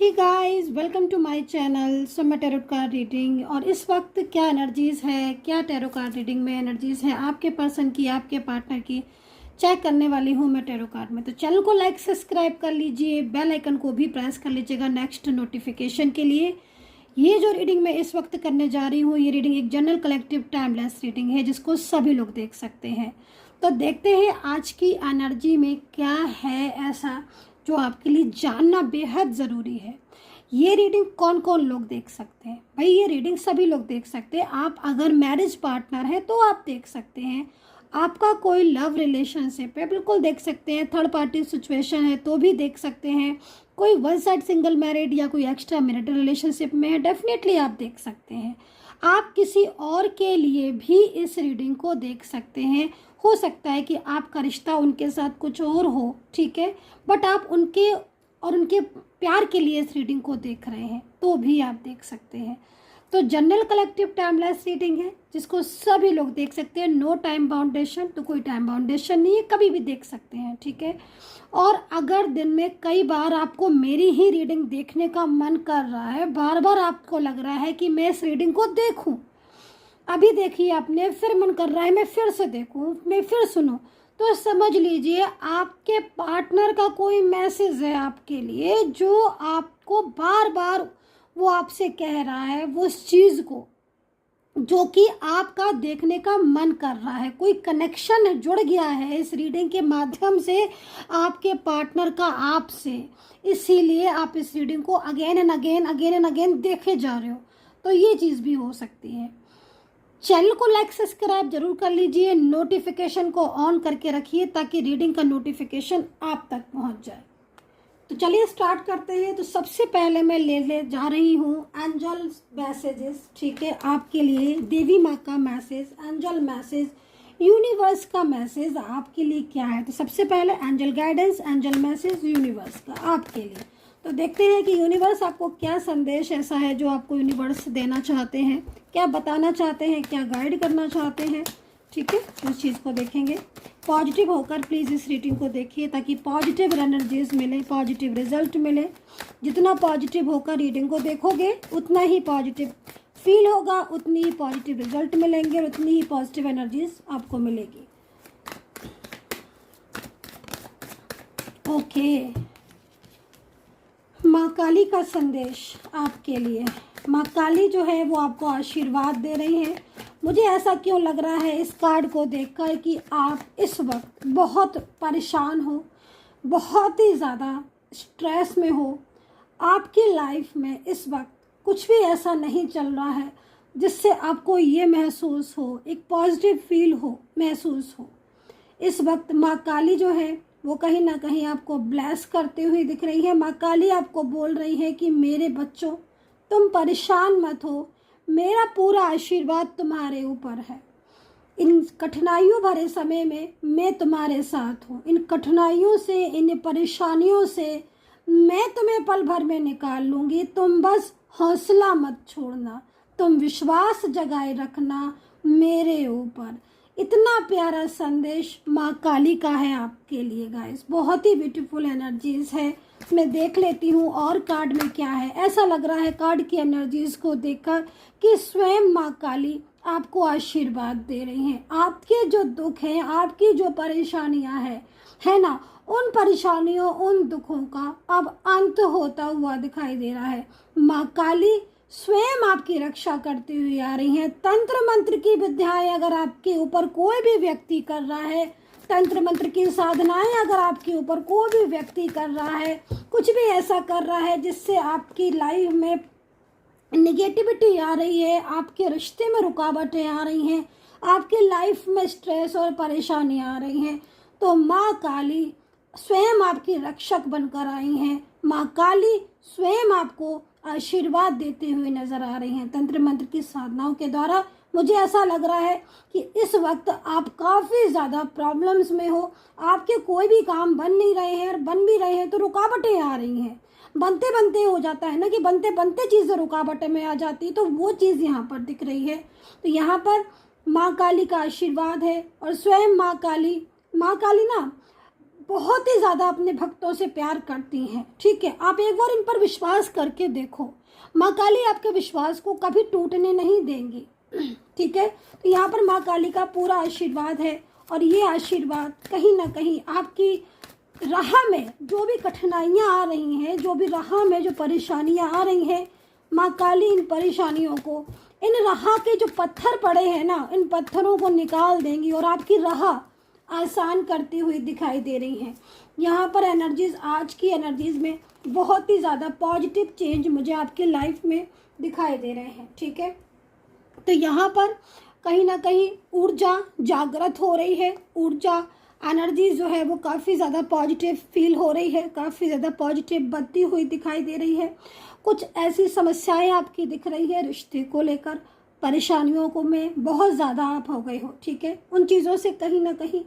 Hey guys, welcome to my channel Suma tarot card reading. और इस वक्त क्या एनर्जीज़ है, क्या टैरो कार्ड रीडिंग में एनर्जीज़ है आपके पर्सन की, आपके पार्टनर की, चेक करने वाली हूँ मैं टैरो कार्ड में। तो चैनल को लाइक सब्सक्राइब कर लीजिए, बेल आइकन को भी प्रेस कर लीजिएगा नेक्स्ट नोटिफिकेशन के लिए। ये जो रीडिंग मैं इस वक्त करने जा रही हूँ, ये रीडिंग एक जनरल कलेक्टिव टाइमलेस रीडिंग है जिसको सभी लोग देख सकते हैं। तो देखते हैं आज की एनर्जी में क्या है ऐसा जो आपके लिए जानना बेहद ज़रूरी है। ये रीडिंग कौन कौन लोग देख सकते हैं? भाई ये रीडिंग सभी लोग देख सकते हैं। आप अगर मैरिज पार्टनर है तो आप देख सकते हैं, आपका कोई लव रिलेशनशिप है बिल्कुल देख सकते हैं, थर्ड पार्टी सिचुएशन है तो भी देख सकते हैं, कोई वन साइड सिंगल मैरिड या कोई एक्स्ट्रा मैरिटल रिलेशनशिप में है डेफिनेटली आप देख सकते हैं। आप किसी और के लिए भी इस रीडिंग को देख सकते हैं। हो सकता है कि आपका रिश्ता उनके साथ कुछ और हो, ठीक है, बट आप उनके प्यार के लिए इस रीडिंग को देख रहे हैं तो भी आप देख सकते हैं। तो जनरल कलेक्टिव टाइमलेस रीडिंग है जिसको सभी लोग देख सकते हैं। नो टाइम बाउंडेशन, तो कोई टाइम बाउंडेशन नहीं है, कभी भी देख सकते हैं, ठीक है। और अगर दिन में कई बार आपको मेरी ही रीडिंग देखने का मन कर रहा है, बार बार आपको लग रहा है कि मैं इस रीडिंग को देखूं, अभी देखिए आपने, फिर मन कर रहा है मैं फिर से देखूं, मैं फिर सुनूं, तो समझ लीजिए आपके पार्टनर का कोई मैसेज है आपके लिए जो आपको बार बार वो आपसे कह रहा है वो उस चीज़ को जो कि आपका देखने का मन कर रहा है। कोई कनेक्शन जुड़ गया है इस रीडिंग के माध्यम से आपके पार्टनर का आपसे, इसीलिए आप इस रीडिंग को अगेन एंड अगेन देखे जा रहे हो। तो ये चीज़ भी हो सकती है। चैनल को लाइक सब्सक्राइब जरूर कर लीजिए, नोटिफिकेशन को ऑन करके रखिए ताकि रीडिंग का नोटिफिकेशन आप तक पहुंच जाए। तो चलिए स्टार्ट करते हैं। तो सबसे पहले मैं ले जा रही हूँ एंजल मैसेजेस, ठीक है, आपके लिए देवी माँ का मैसेज, एंजल मैसेज, यूनिवर्स का मैसेज आपके लिए क्या है। तो सबसे पहले angel guidance, angel message universe का आपके लिए। तो देखते हैं कि यूनिवर्स आपको क्या संदेश ऐसा है जो आपको यूनिवर्स देना चाहते हैं, क्या बताना चाहते हैं, क्या गाइड करना चाहते हैं, ठीक है। उस चीज़ को देखेंगे। पॉजिटिव होकर प्लीज़ इस रीडिंग को देखिए ताकि पॉजिटिव एनर्जीज मिले, पॉजिटिव रिजल्ट मिले। जितना पॉजिटिव होकर रीडिंग को देखोगे उतना ही पॉजिटिव फील होगा, उतनी ही पॉजिटिव रिजल्ट मिलेंगे और उतनी ही पॉजिटिव एनर्जीज आपको मिलेगी। ओके, माँ काली का संदेश आपके लिए। माँ काली जो है वो आपको आशीर्वाद दे रही हैं। मुझे ऐसा क्यों लग रहा है इस कार्ड को देखकर कि आप इस वक्त बहुत परेशान हो, बहुत ही ज़्यादा स्ट्रेस में हो। आपकी लाइफ में इस वक्त कुछ भी ऐसा नहीं चल रहा है जिससे आपको ये महसूस हो, एक पॉजिटिव फील हो, महसूस हो। इस वक्त माँ काली जो है वो कहीं ना कहीं आपको ब्लेस करते हुए दिख रही है। माँ काली आपको बोल रही है कि मेरे बच्चों तुम परेशान मत हो, मेरा पूरा आशीर्वाद तुम्हारे ऊपर है। इन कठिनाइयों भरे समय में मैं तुम्हारे साथ हूँ। इन कठिनाइयों से, इन परेशानियों से मैं तुम्हें पल भर में निकाल लूँगी। तुम बस हौसला मत छोड़ना, तुम विश्वास जगाए रखना मेरे ऊपर। इतना प्यारा संदेश माँ काली का है आपके लिए गाइस। बहुत ही ब्यूटीफुल एनर्जीज है। मैं देख लेती हूँ और कार्ड में क्या है। ऐसा लग रहा है कार्ड की एनर्जीज को देखकर कि स्वयं माँ काली आपको आशीर्वाद दे रही हैं। आपके जो दुख हैं, आपकी जो परेशानियाँ हैं, है ना, उन परेशानियों, उन दुखों का अब अंत होता हुआ दिखाई दे रहा है। माँ काली स्वयं आपकी रक्षा करती हुई आ रही हैं। तंत्र मंत्र की विद्याएं अगर आपके ऊपर कोई भी व्यक्ति कर रहा है, तंत्र मंत्र की साधनाएं अगर आपके ऊपर कोई भी व्यक्ति कर रहा है, कुछ भी ऐसा कर रहा है जिससे आपकी लाइफ में निगेटिविटी आ रही है, आपके रिश्ते में रुकावटें आ रही हैं, आपकी लाइफ में स्ट्रेस और परेशानी आ रही हैं, तो माँ काली स्वयं आपकी रक्षक बनकर आई हैं। माँ काली स्वयं आपको आशीर्वाद देते हुए नजर आ रही हैं। तंत्र मंत्र की साधनाओं के द्वारा मुझे ऐसा लग रहा है कि इस वक्त आप काफ़ी ज़्यादा प्रॉब्लम्स में हो। आपके कोई भी काम बन नहीं रहे हैं, और बन भी रहे हैं तो रुकावटें आ रही हैं। बनते बनते हो जाता है ना कि बनते बनते चीज़ें रुकावटें में आ जाती, तो वो चीज़ यहाँ पर दिख रही है। तो यहाँ पर माँ काली का आशीर्वाद है और स्वयं माँ काली ना बहुत ही ज़्यादा अपने भक्तों से प्यार करती हैं, ठीक है। आप एक बार इन पर विश्वास करके देखो, माँ काली आपके विश्वास को कभी टूटने नहीं देंगी, ठीक है। तो यहाँ पर माँ काली का पूरा आशीर्वाद है, और ये आशीर्वाद कहीं ना कहीं आपकी राह में जो भी कठिनाइयाँ आ रही हैं, जो भी राह में जो परेशानियाँ आ रही हैं, माँ काली इन परेशानियों को, इन राह के जो पत्थर पड़े हैं ना, इन पत्थरों को निकाल देंगी और आपकी राह आसान करती हुई दिखाई दे रही हैं। यहाँ पर एनर्जीज, आज की एनर्जीज में बहुत ही ज़्यादा पॉजिटिव चेंज मुझे आपकी लाइफ में दिखाई दे रहे हैं, ठीक है। तो यहाँ पर कहीं ना कहीं ऊर्जा जागृत हो रही है, ऊर्जा एनर्जी जो है वो काफ़ी ज़्यादा पॉजिटिव फील हो रही है, काफ़ी ज़्यादा पॉजिटिव बनती हुई दिखाई दे रही है। कुछ ऐसी समस्याएं आपकी दिख रही है रिश्ते को लेकर, परेशानियों को में बहुत ज़्यादा आप हो गए हो, ठीक है। उन चीज़ों से कहीं ना कहीं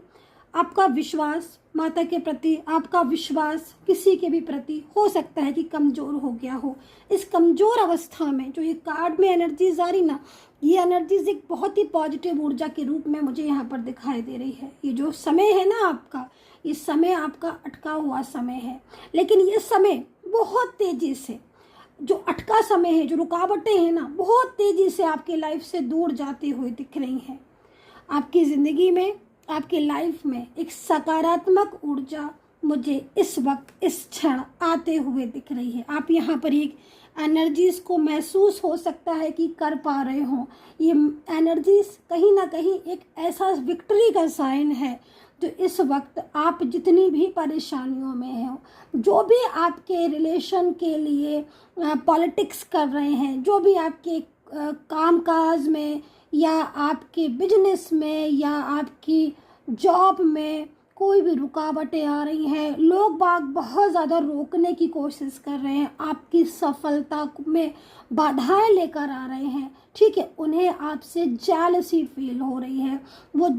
आपका विश्वास माता के प्रति, आपका विश्वास किसी के भी प्रति हो सकता है कि कमज़ोर हो गया हो। इस कमज़ोर अवस्था में जो ये कार्ड में एनर्जीज आ रही ना, ये एनर्जीज एक बहुत ही पॉजिटिव ऊर्जा के रूप में मुझे यहाँ पर दिखाई दे रही है। ये जो समय है ना आपका, ये समय आपका अटका हुआ समय है, लेकिन ये समय बहुत तेज़ी से, जो अटका समय है, जो रुकावटें हैं ना, बहुत तेज़ी से आपकी लाइफ से दूर जाती हुई दिख रही हैं। आपकी ज़िंदगी में, आपकी लाइफ में एक सकारात्मक ऊर्जा मुझे इस वक्त, इस क्षण आते हुए दिख रही है। आप यहाँ पर एक एनर्जीज़ को महसूस हो सकता है कि कर पा रहे हो। ये एनर्जीज़ कहीं ना कहीं एक ऐसा विक्ट्री का साइन है जो इस वक्त आप जितनी भी परेशानियों में हो, जो भी आपके रिलेशन के लिए पॉलिटिक्स कर रहे हैं, जो भी आपके कामकाज में या आपके बिजनेस में या आपकी जॉब में कोई भी रुकावटें आ रही हैं, लोग बाग बहुत ज़्यादा रोकने की कोशिश कर रहे हैं, आपकी सफलता में बाधाएं लेकर आ रहे हैं, ठीक है। उन्हें आपसे जेलसी फील हो रही है, वो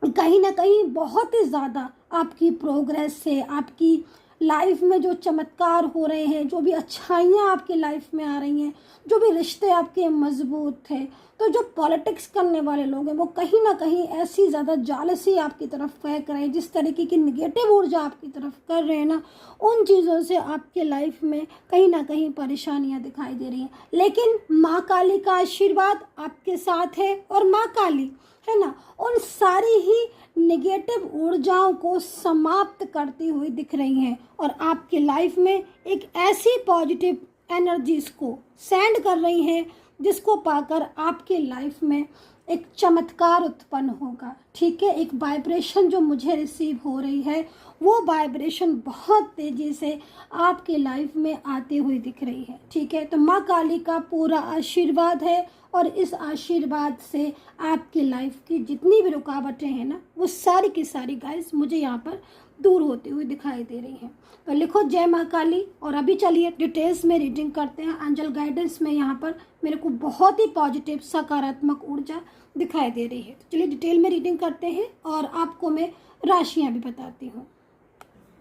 कहीं ना कहीं बहुत ही ज़्यादा आपकी प्रोग्रेस से, आपकी लाइफ में जो चमत्कार हो रहे हैं, जो भी अच्छाइयाँ आपकी लाइफ में आ रही हैं, जो भी रिश्ते आपके मजबूत थे, तो जो पॉलिटिक्स करने वाले लोग हैं वो कहीं ना कहीं ऐसी ज़्यादा जालसी आपकी तरफ फेंक रहे हैं, जिस तरीके की निगेटिव ऊर्जा आपकी तरफ कर रहे हैं ना, उन चीज़ों से आपके लाइफ में कहीं ना कहीं परेशानियाँ दिखाई दे रही हैं। लेकिन माँ काली का आशीर्वाद आपके साथ है, और माँ काली है ना, उन सारी ही नेगेटिव ऊर्जाओं को समाप्त करती हुई दिख रही हैं, और आपके लाइफ में एक ऐसी पॉजिटिव एनर्जीज को सेंड कर रही हैं जिसको पाकर आपके लाइफ में एक चमत्कार उत्पन्न होगा, ठीक है। एक वाइब्रेशन जो मुझे रिसीव हो रही है, वो वाइब्रेशन बहुत तेज़ी से आपके लाइफ में आती हुई दिख रही है, ठीक है। तो माँ काली का पूरा आशीर्वाद है, और इस आशीर्वाद से आपकी लाइफ की जितनी भी रुकावटें हैं ना, वो सारी की सारी गाइस मुझे यहाँ पर दूर होती हुई दिखाई दे रही हैं। तो लिखो जय माँ काली। और अभी चलिए डिटेल्स में रीडिंग करते हैं। एंजल गाइडेंस में यहाँ पर मेरे को बहुत ही पॉजिटिव सकारात्मक ऊर्जा दिखाई दे रही है। तो चलिए डिटेल में रीडिंग करते हैं, और आपको मैं राशियाँ भी बताती हूँ।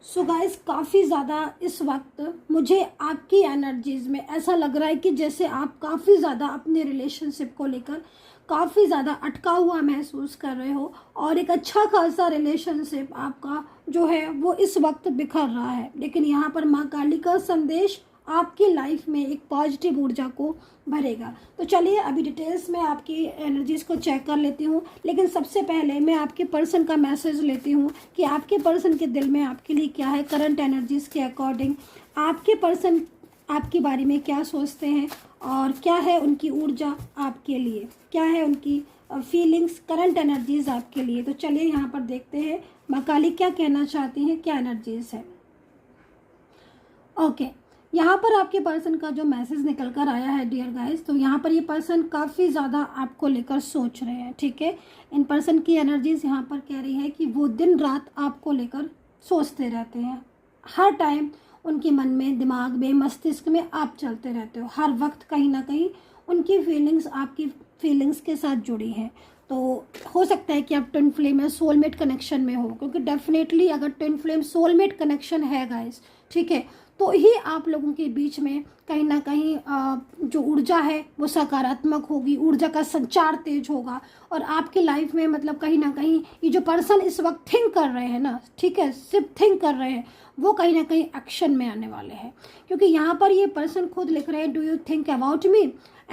सो गाइस, काफ़ी ज़्यादा इस वक्त मुझे आपकी एनर्जीज़ में ऐसा लग रहा है कि जैसे आप काफ़ी ज़्यादा अपने रिलेशनशिप को लेकर काफ़ी ज़्यादा अटका हुआ महसूस कर रहे हो, और एक अच्छा खासा रिलेशनशिप आपका जो है वो इस वक्त बिखर रहा है। लेकिन यहाँ पर माँ काली का संदेश आपकी लाइफ में एक पॉजिटिव ऊर्जा को भरेगा। तो चलिए अभी डिटेल्स में आपकी एनर्जीज़ को चेक कर लेती हूँ, लेकिन सबसे पहले मैं आपके पर्सन का मैसेज लेती हूँ कि आपके पर्सन के दिल में आपके लिए क्या है। करंट एनर्जीज़ के अकॉर्डिंग आपके पर्सन आपके बारे में क्या सोचते हैं, और क्या है उनकी ऊर्जा आपके लिए, क्या है उनकी फीलिंग्स, करंट एनर्जीज़ आपके लिए। तो चलिए यहाँ पर देखते हैं माँ काली क्या कहना चाहती हैं, क्या एनर्जीज़ है। ओके, यहाँ पर आपके पर्सन का जो मैसेज निकल कर आया है डियर गाइस, तो यहाँ पर ये पर्सन काफ़ी ज़्यादा आपको लेकर सोच रहे हैं, ठीक है। इन पर्सन की एनर्जीज़ यहाँ पर कह रही है कि वो दिन रात आपको लेकर सोचते रहते हैं, हर टाइम उनके मन में, दिमाग में, मस्तिष्क में आप चलते रहते हो, हर वक्त कहीं ना कहीं उनकी फीलिंग्स आपकी फीलिंग्स के साथ जुड़ी हैं। तो हो सकता है कि आप ट्विन फ्लेम में सोलमेट कनेक्शन में हो, क्योंकि डेफिनेटली अगर ट्विन फ्लेम सोलमेट कनेक्शन है गाइस, ठीक है, तो ही आप लोगों के बीच में कहीं ना कहीं जो ऊर्जा है वो सकारात्मक होगी, ऊर्जा का संचार तेज होगा, और आपकी लाइफ में मतलब कहीं ना कहीं ये जो पर्सन इस वक्त थिंक कर रहे हैं ना, ठीक है, सिर्फ थिंक कर रहे हैं, वो कहीं ना कहीं एक्शन में आने वाले हैं। क्योंकि यहाँ पर ये पर्सन खुद लिख रहे हैं, do you think about me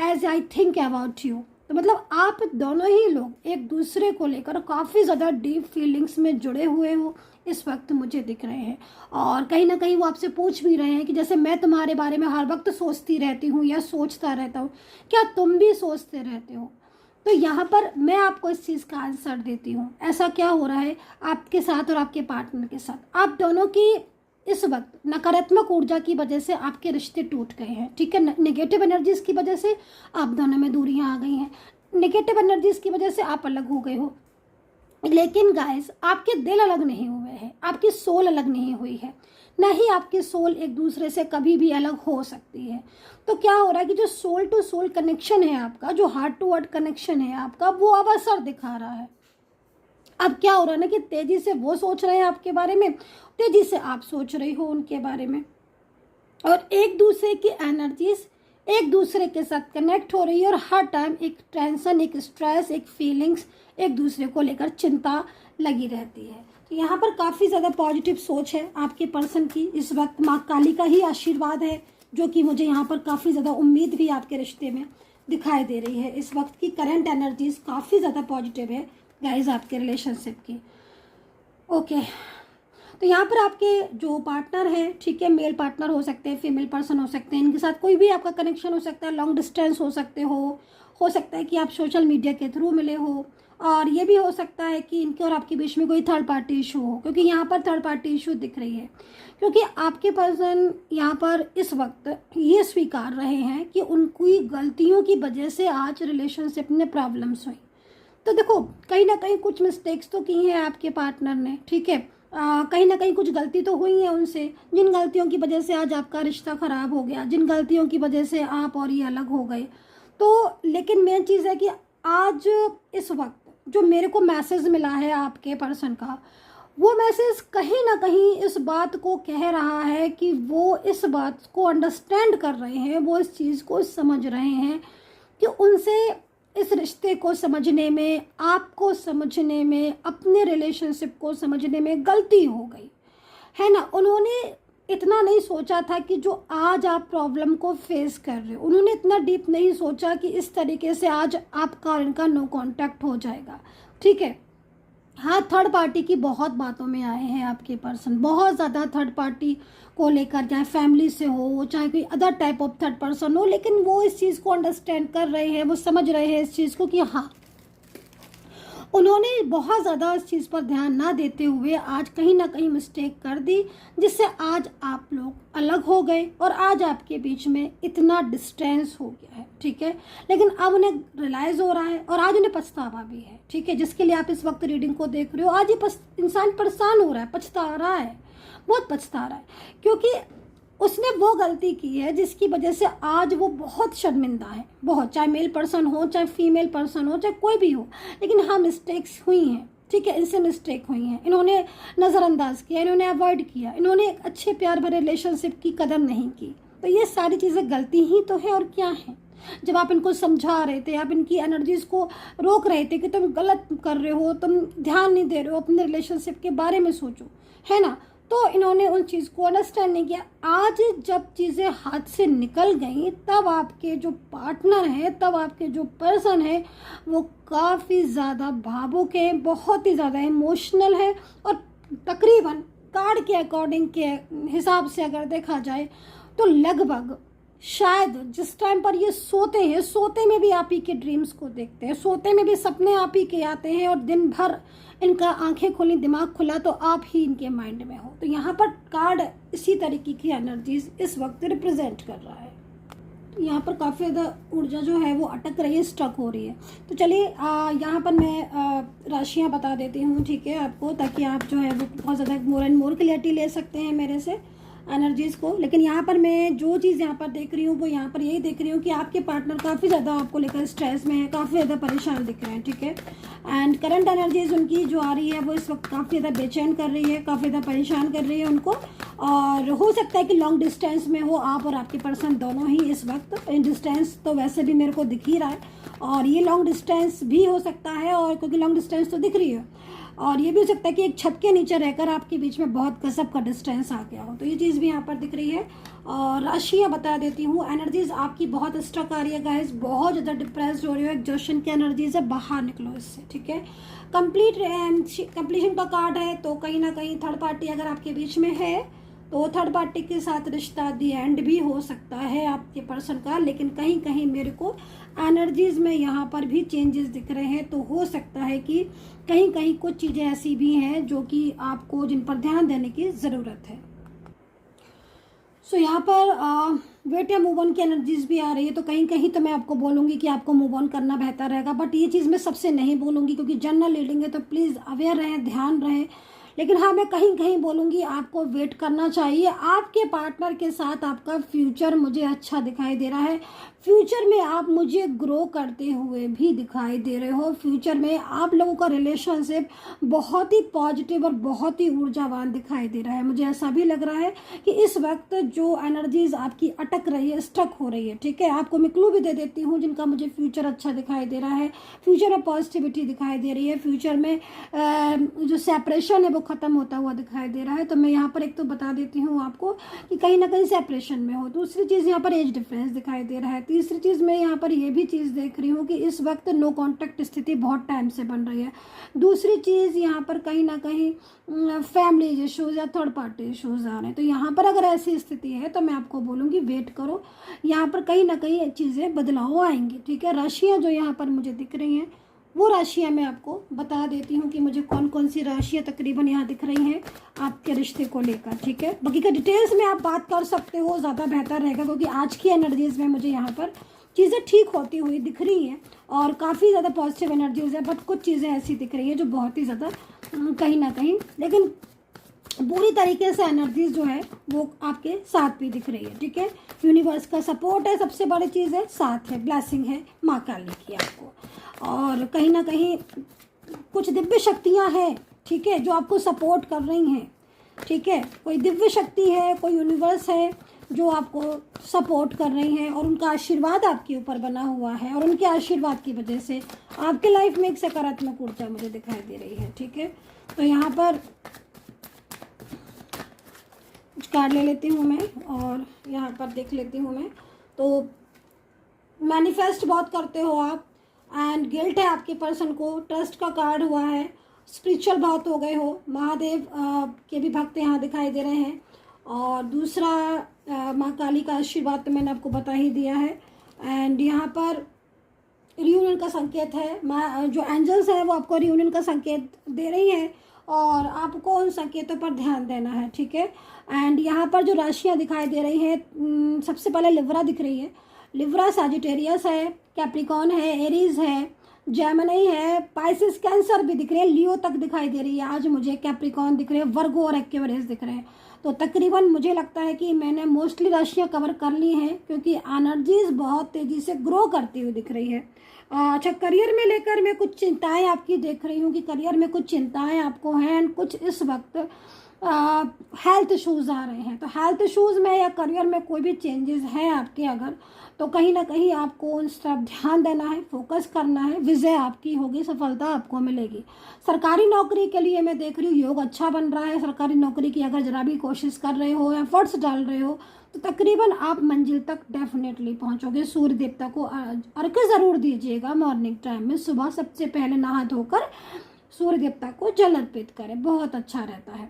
as I think about you. तो मतलब आप दोनों ही लोग एक दूसरे को लेकर काफ़ी ज़्यादा डीप फीलिंग्स में जुड़े हुए हो इस वक्त मुझे दिख रहे हैं। और कहीं ना कहीं वो आपसे पूछ भी रहे हैं कि जैसे मैं तुम्हारे बारे में हर वक्त सोचती रहती हूँ या सोचता रहता हूँ, क्या तुम भी सोचते रहते हो। तो यहाँ पर मैं आपको इस चीज़ का आंसर देती हूँ। ऐसा क्या हो रहा है आपके साथ और आपके पार्टनर के साथ, आप दोनों की इस वक्त नकारात्मक ऊर्जा की वजह से आपके रिश्ते टूट गए हैं, ठीक है, नेगेटिव एनर्जीज की वजह से आप दोनों में दूरियां आ गई हैं, नेगेटिव एनर्जीज की वजह से आप अलग हो गए हो। लेकिन गाइस आपके दिल अलग नहीं हुए हैं, आपकी सोल अलग नहीं हुई है, ना ही आपकी सोल एक दूसरे से कभी भी अलग हो सकती है। तो क्या हो रहा है कि जो सोल टू सोल कनेक्शन है आपका, जो हार्ट टू हार्ट कनेक्शन है आपका, वो अब असर दिखा रहा है। अब क्या हो रहा है ना कि तेजी से वो सोच रहे हैं आपके बारे में, तेजी से आप सोच रही हो उनके बारे में, और एक दूसरे की एनर्जीज एक दूसरे के साथ कनेक्ट हो रही है, और हर टाइम एक टेंशन, एक स्ट्रेस, एक फीलिंग्स, एक दूसरे को लेकर चिंता लगी रहती है। तो यहाँ पर काफ़ी ज़्यादा पॉजिटिव सोच है आपके पर्सन की। इस वक्त माँ काली का ही आशीर्वाद है, जो कि मुझे यहाँ पर काफ़ी ज़्यादा उम्मीद भी आपके रिश्ते में दिखाई दे रही है। इस वक्त की करंट एनर्जीज काफ़ी ज़्यादा पॉजिटिव है गाइज आपके रिलेशनशिप की। ओके, तो यहाँ पर आपके जो पार्टनर है, ठीक है, मेल पार्टनर हो सकते हैं, फीमेल पर्सन हो सकते हैं, इनके साथ कोई भी आपका कनेक्शन हो सकता है, लॉन्ग डिस्टेंस हो सकता है कि आप सोशल मीडिया के थ्रू मिले हो, और ये भी हो सकता है कि इनके और आपके बीच में कोई थर्ड पार्टी इशू हो, क्योंकि यहाँ पर थर्ड पार्टी इशू दिख रही है। क्योंकि आपके पर्सन यहाँ पर इस वक्त ये स्वीकार रहे हैं कि उनकी गलतियों की वजह से आज रिलेशनशिप में प्रॉब्लम्स हुई। तो देखो कहीं ना कहीं कुछ मिस्टेक्स तो की हैं आपके पार्टनर ने, ठीक है, कहीं ना कहीं कुछ गलती तो हुई है उनसे, जिन गलतियों की वजह से आज आपका रिश्ता ख़राब हो गया, जिन गलतियों की वजह से आप और ये अलग हो गए। तो लेकिन मेन चीज़ है कि आज इस वक्त जो मेरे को मैसेज मिला है आपके पर्सन का, वो मैसेज कहीं ना कहीं इस बात को कह रहा है कि वो इस बात को अंडरस्टैंड कर रहे हैं, वो इस चीज़ को समझ रहे हैं कि उनसे इस रिश्ते को समझने में, आपको समझने में, अपने रिलेशनशिप को समझने में गलती हो गई है ना। उन्होंने इतना नहीं सोचा था कि जो आज आप प्रॉब्लम को फेस कर रहे हो, उन्होंने इतना डीप नहीं सोचा कि इस तरीके से आज आपका और इनका नो कांटेक्ट हो जाएगा, ठीक है। हाँ, थर्ड पार्टी की बहुत बातों में आए हैं आपके पर्सन, बहुत ज़्यादा थर्ड पार्टी को लेकर, चाहे फैमिली से हो, चाहे कोई other type of third person हो, लेकिन वो इस चीज़ को अंडरस्टैंड कर रहे हैं, वो समझ रहे हैं इस चीज़ को कि हाँ, उन्होंने बहुत ज़्यादा इस चीज़ पर ध्यान ना देते हुए आज कहीं ना कहीं मिस्टेक कर दी, जिससे आज आप लोग अलग हो गए और आज आपके बीच में इतना डिस्टेंस हो गया है, ठीक है। लेकिन अब उन्हें रियलाइज़ हो रहा है और आज उन्हें पछतावा भी है, ठीक है, जिसके लिए आप इस वक्त रीडिंग को देख रहे हो। आज ये इंसान परेशान हो रहा है, पछता रहा है, बहुत पछता रहा है, क्योंकि उसने वो गलती की है जिसकी वजह से आज वो बहुत शर्मिंदा है, बहुत, चाहे मेल पर्सन हो, चाहे फीमेल पर्सन हो, चाहे कोई भी हो, लेकिन हाँ मिस्टेक्स हुई हैं, ठीक है, इनसे मिस्टेक हुई हैं, इन्होंने नज़रअंदाज किया, इन्होंने अवॉइड किया, इन्होंने एक अच्छे प्यार भरे रिलेशनशिप की कदर नहीं की। तो ये सारी चीज़ें गलती ही तो है, और क्या है। जब आप इनको समझा रहे थे, आप इनकी एनर्जीज को रोक रहे थे कि तुम गलत कर रहे हो, तुम ध्यान नहीं दे रहे हो, अपने रिलेशनशिप के बारे में सोचो, है ना, तो इन्होंने उन चीज़ को अंडरस्टैंड नहीं किया। आज जब चीज़ें हाथ से निकल गई, तब आपके जो पार्टनर हैं, तब आपके जो पर्सन है, वो काफ़ी ज़्यादा भावुक है, बहुत ही ज़्यादा इमोशनल है, और तकरीबन कार्ड के अकॉर्डिंग के हिसाब से अगर देखा जाए तो लगभग शायद जिस टाइम पर ये सोते हैं, सोते में भी आप ही के ड्रीम्स को देखते हैं, सोते में भी सपने आप ही के आते हैं, और दिन भर इनका आंखें खुली, दिमाग खुला तो आप ही इनके माइंड में हो। तो यहाँ पर कार्ड इसी तरीके की एनर्जीज इस वक्त रिप्रेजेंट कर रहा है। यहाँ पर काफ़ी ज़्यादा ऊर्जा जो है वो अटक रही है, स्टक हो रही है। तो चलिए यहाँ पर मैं राशियाँ बता देती हूँ, ठीक है, आपको, ताकि आप जो है वो बहुत ज़्यादा मोर एंड मोर क्लियरिटी ले सकते हैं मेरे से। एनर्जीज़ को। लेकिन यहाँ पर मैं जो चीज़ यहाँ पर देख रही हूँ वो यहाँ पर यही देख रही हूँ कि आपके पार्टनर काफ़ी ज़्यादा आपको लेकर स्ट्रेस में है, काफ़ी ज़्यादा परेशान दिख रहे हैं, ठीक है। एंड करंट एनर्जीज़ उनकी जो आ रही है वो इस वक्त काफ़ी ज़्यादा बेचैन कर रही है, काफ़ी ज़्यादा परेशान कर रही है उनको। और हो सकता है कि लॉन्ग डिस्टेंस में हो आप और आपके पर्सन दोनों ही इस वक्त। डिस्टेंस तो वैसे भी मेरे को दिख ही रहा है, और ये लॉन्ग डिस्टेंस भी हो सकता है, और क्योंकि लॉन्ग डिस्टेंस तो दिख रही है, और ये भी हो सकता है कि एक छत के नीचे रहकर आपके बीच में बहुत गजब का डिस्टेंस आ गया हो, तो ये चीज़ भी यहाँ पर दिख रही है। और राशियाँ बता देती हूँ, एनर्जीज आपकी बहुत स्ट्रक आ रही है गाइस, बहुत ज़्यादा डिप्रेस्ड हो रही हो, एग्जॉशन की एनर्जीज है, बाहर निकलो इससे, ठीक है। कंप्लीशन का कार्ड है, तो कहीं ना कहीं थर्ड पार्टी अगर आपके बीच में है तो थर्ड पार्टी के साथ रिश्ता दी एंड भी हो सकता है आपके पर्सन का। लेकिन कहीं कहीं मेरे को एनर्जीज में यहाँ पर भी चेंजेस दिख रहे हैं, तो हो सकता है कि कहीं कहीं कुछ चीज़ें ऐसी भी हैं जो कि आपको जिन पर ध्यान देने की ज़रूरत है। सो यहाँ पर वेट या मूव ऑन की एनर्जीज भी आ रही है, तो कहीं कहीं तो मैं आपको बोलूँगी कि आपको मूव ऑन करना बेहतर रहेगा, बट ये चीज़ मैं सबसे नहीं बोलूँगी क्योंकि जनरल रीडिंग है, तो प्लीज़ अवेयर रहें, ध्यान रहें। लेकिन हाँ, मैं कहीं कहीं बोलूँगी आपको वेट करना चाहिए। आपके पार्टनर के साथ आपका फ्यूचर मुझे अच्छा दिखाई दे रहा है, फ्यूचर में आप मुझे ग्रो करते हुए भी दिखाई दे रहे हो, फ्यूचर में आप लोगों का रिलेशनशिप बहुत ही पॉजिटिव और बहुत ही ऊर्जावान दिखाई दे रहा है। मुझे ऐसा भी लग रहा है कि इस वक्त जो एनर्जीज आपकी अटक रही है, स्टक हो रही है, ठीक है। आपको मैं क्लू भी दे देती हूँ जिनका मुझे फ्यूचर अच्छा दिखाई दे रहा है, फ्यूचर में पॉजिटिविटी दिखाई दे रही है, फ्यूचर में जो सेपरेशन है वो ख़त्म होता हुआ दिखाई दे रहा है। तो मैं यहाँ पर एक तो बता देती हूँ आपको कि कहीं ना कहीं सेपरेशन में हो। दूसरी चीज़ यहाँ पर एज डिफरेंस दिखाई दे रहा है। तीसरी चीज़ मैं यहाँ पर ये भी चीज़ देख रही हूँ कि इस वक्त नो कॉन्टैक्ट स्थिति बहुत टाइम से बन रही है। दूसरी चीज़ यहाँ पर कहीं ना कहीं फैमिली इशूज़ या थर्ड पार्टी इशूज़ आ रहे हैं, तो यहाँ पर अगर ऐसी स्थिति है तो मैं आपको बोलूँगी वेट करो, यहाँ पर कहीं ना कहीं चीज़ें बदलाव आएंगी, ठीक है। राशियाँ जो यहाँ पर मुझे दिख रही हैं वो राशियाँ मैं आपको बता देती हूँ कि मुझे कौन कौन सी राशियाँ तकरीबन यहाँ दिख रही हैं आपके रिश्ते को लेकर, ठीक है। बाकी का डिटेल्स में आप बात कर सकते हो, ज़्यादा बेहतर रहेगा, क्योंकि आज की एनर्जीज़ में मुझे यहाँ पर चीज़ें ठीक होती हुई दिख रही हैं और काफ़ी ज़्यादा पॉजिटिव एनर्जीज़ है, बट कुछ चीज़ें ऐसी दिख रही हैं जो बहुत ही ज़्यादा कहीं ना कहीं, लेकिन पूरी तरीके से एनर्जीज जो है वो आपके साथ भी दिख रही है, ठीक है। यूनिवर्स का सपोर्ट है, सबसे बड़ी चीज़ है, साथ है, ब्लेसिंग है माँ काली की आपको, और कहीं ना कहीं कुछ दिव्य शक्तियाँ हैं, ठीक है, जो आपको सपोर्ट कर रही हैं, ठीक है। कोई दिव्य शक्ति है, कोई यूनिवर्स है जो आपको सपोर्ट कर रही हैं, और उनका आशीर्वाद आपके ऊपर बना हुआ है, और उनके आशीर्वाद की वजह से आपके लाइफ में एक सकारात्मक ऊर्जा मुझे दिखाई दे रही है, ठीक है। तो यहाँ पर कुछ कार्ड ले लेती हूँ मैं और यहाँ पर देख लेती हूँ मैं। तो मैनिफेस्ट बहुत करते हो आप, एंड गिल्ट है आपके पर्सन को, ट्रस्ट का कार्ड हुआ है, स्पिरिचुअल बहुत हो गए हो, महादेव के भी भक्त यहाँ दिखाई दे रहे हैं, और दूसरा माँ काली का आशीर्वाद तो मैंने आपको बता ही दिया है। एंड यहाँ पर रियूनियन का संकेत है, जो एंजल्स हैं वो आपको रियूनियन का संकेत दे रही हैं, और आपको उन संकेतों पर ध्यान देना है, ठीक है। एंड यहाँ पर जो राशियाँ दिखाई दे रही हैं, सबसे पहले लिब्रा दिख रही है, लिब्रा सजिटेरियस है, कैप्रिकॉन है, एरीज है, जेमिनी है, पाइसिस, कैंसर भी दिख रही है, लियो तक दिखाई दे रही है आज मुझे, कैप्रिकॉन दिख रहे हैं, वर्गो और एक्वेरियस दिख रहे हैं। तो तकरीबन मुझे लगता है कि मैंने मोस्टली राशियाँ कवर कर ली हैं, क्योंकि एनर्जीज बहुत तेज़ी से ग्रो करती हुई दिख रही है। अच्छा, करियर में लेकर मैं कुछ चिंताएं आपकी देख रही हूँ कि करियर में कुछ चिंताएं आपको हैं, एंड कुछ इस वक्त हेल्थ इशूज़ आ रहे हैं। तो हेल्थ इशूज़ में या करियर में कोई भी चेंजेस हैं आपके अगर, तो कहीं ना कहीं आपको उन तरफ ध्यान देना है, फोकस करना है, विजय आपकी होगी, सफलता आपको मिलेगी। सरकारी नौकरी के लिए मैं देख रही हूँ योग अच्छा बन रहा है, सरकारी नौकरी की अगर जरा भी कोशिश कर रहे हो, एफर्ट्स डाल रहे हो, तो तकरीबन आप मंजिल तक डेफिनेटली पहुँचोगे। सूर्य देवता को अर्घ्य ज़रूर दीजिएगा मॉर्निंग टाइम में, सुबह सबसे पहले नहा धोकर सूर्य देवता को जल अर्पित करें, बहुत अच्छा रहता है,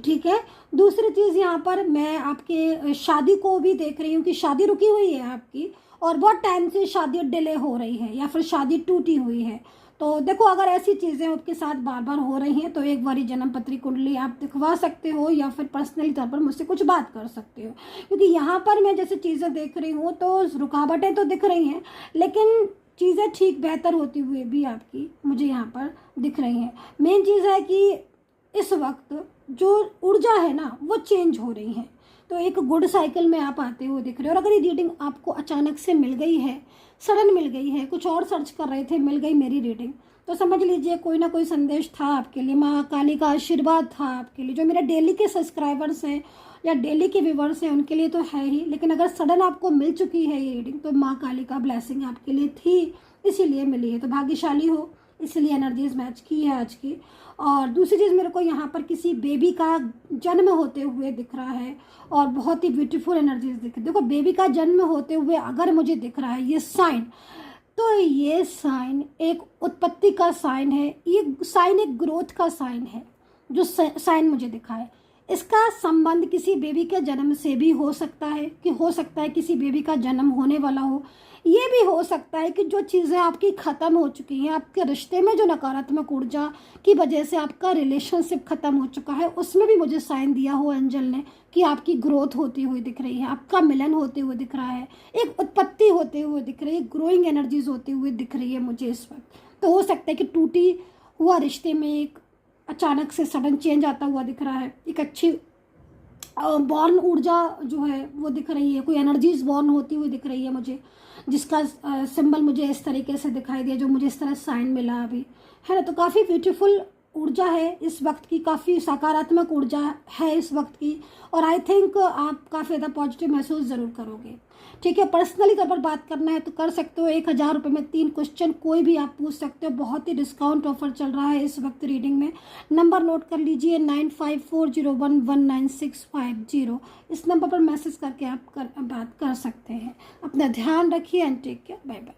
ठीक है। दूसरी चीज़ यहाँ पर मैं आपके शादी को भी देख रही हूँ कि शादी रुकी हुई है आपकी, और बहुत टाइम से शादी डिले हो रही है या फिर शादी टूटी हुई है। तो देखो, अगर ऐसी चीज़ें आपके साथ बार बार हो रही हैं तो एक बारी जन्म पत्री कुंडली आप दिखवा सकते हो, या फिर पर्सनली तौर पर मुझसे कुछ बात कर सकते हो, क्योंकि यहाँ पर मैं जैसे चीज़ें देख रही हूँ तो रुकावटें तो दिख रही हैं, लेकिन चीज़ें ठीक बेहतर होती हुई भी आपकी मुझे यहाँ पर दिख रही हैं। मेन चीज़ है कि इस वक्त जो ऊर्जा है ना वो चेंज हो रही है। तो एक गुड साइकिल में आप आते हुए दिख रहे हो। और अगर ये रीडिंग आपको अचानक से मिल गई है, सडन मिल गई है, कुछ और सर्च कर रहे थे, मिल गई मेरी रीडिंग, तो समझ लीजिए कोई ना कोई संदेश था आपके लिए, माँ काली का आशीर्वाद था आपके लिए। जो मेरे डेली के सब्सक्राइबर्स हैं या डेली के व्यूवर्स हैं उनके लिए तो है ही, लेकिन अगर सडन आपको मिल चुकी है ये रीडिंग तो माँ काली का ब्लेसिंग आपके लिए थी, इसीलिए मिली है। तो भाग्यशाली हो, इसलिए एनर्जीज मैच की है आज की। और दूसरी चीज़, मेरे को यहाँ पर किसी बेबी का जन्म होते हुए दिख रहा है और बहुत ही ब्यूटीफुल एनर्जीज दिख रही है। देखो बेबी का जन्म होते हुए अगर मुझे दिख रहा है ये साइन, तो ये साइन एक उत्पत्ति का साइन है, ये साइन एक ग्रोथ का साइन है। जो साइन मुझे दिखा है इसका संबंध किसी बेबी के जन्म से भी हो सकता है, कि हो सकता है किसी बेबी का जन्म होने वाला हो। ये भी हो सकता है कि जो चीज़ें आपकी ख़त्म हो चुकी हैं, आपके रिश्ते में जो नकारात्मक ऊर्जा की वजह से आपका रिलेशनशिप ख़त्म हो चुका है, उसमें भी मुझे साइन दिया हो एंजल ने कि आपकी ग्रोथ होती हुई दिख रही है, आपका मिलन होते हुए दिख रहा है, एक उत्पत्ति होते हुए दिख रही है, ग्रोइंग एनर्जीज होती हुई दिख रही है मुझे इस वक्त। तो हो सकता है कि टूटी हुआ रिश्ते में एक अचानक से सडन चेंज आता हुआ दिख रहा है, एक अच्छी बॉर्न ऊर्जा जो है वो दिख रही है, कोई एनर्जीज बॉर्न होती हुई दिख रही है मुझे, जिसका सिंबल मुझे इस तरीके से दिखाई दिया, जो मुझे इस तरह साइन मिला अभी, है ना। तो काफ़ी ब्यूटीफुल ऊर्जा है इस वक्त की, काफ़ी सकारात्मक ऊर्जा है इस वक्त की, और आई थिंक आप काफ़ी ज़्यादा पॉजिटिव महसूस ज़रूर करोगे। ठीक है, पर्सनली तौर पर बात करना है तो कर सकते हो। 1000 रुपये में 3 क्वेश्चन कोई भी आप पूछ सकते हो। बहुत ही डिस्काउंट ऑफर चल रहा है इस वक्त रीडिंग में। नंबर नोट कर लीजिए 9540119650। इस नंबर पर मैसेज करके आप बात कर सकते हैं। अपना ध्यान रखिए and take care, bye bye.